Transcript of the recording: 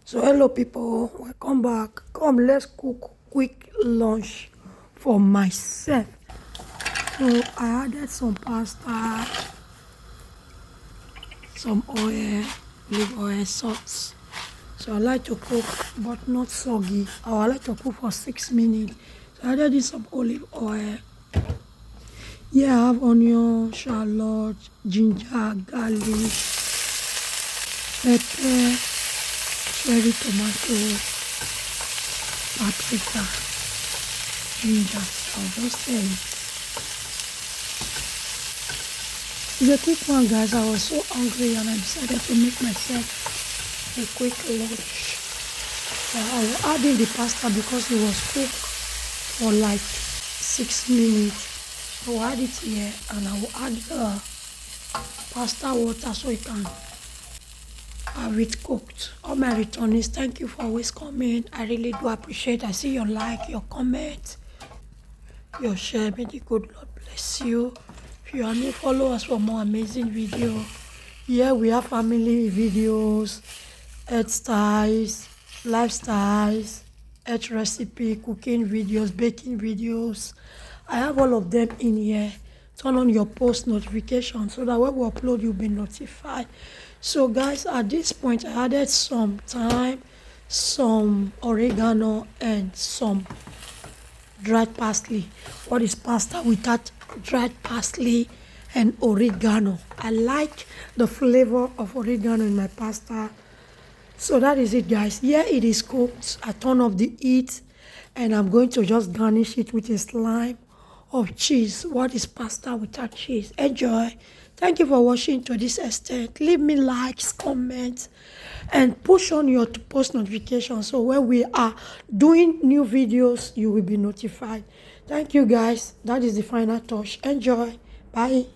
So hello people, welcome back. Come, let's cook quick lunch for myself. So I added some pasta, some oil, olive oil, salt. So I like to cook but not soggy. I like to cook for 6 minutes. So I added in some olive oil. Here I have onion, shallot, ginger, garlic, pepper, cherry tomato, paprika, ginger. I'll just say it's a quick one, guys. I was so hungry and I decided to make myself a quick lunch. So I will add in the pasta because it was cooked for like 6 minutes. So I'll add it here and I will add the pasta water so it can have it cooked. All my returnees, thank you for always coming. I really do appreciate. I see your like, your comment, your share. May the good Lord bless you. If you are new, follow us for more amazing video. Here we have family videos, health styles, lifestyles, health recipe, cooking videos, baking videos. I have all of them in here. Turn on your post notification so that when we upload, you'll be notified. So guys, at this point I added some thyme, some oregano, and some dried parsley. What is pasta without dried parsley and oregano? I like the flavor of oregano in my pasta. So that is it, guys. Here it is cooked. I turn off the heat and I'm going to just garnish it with a slime of cheese. What is pasta without cheese? Enjoy. Thank you for watching to this extent. Leave me likes, comments, and push on your post notification so when we are doing new videos, you will be notified. Thank you, guys. That is the final touch. Enjoy. Bye.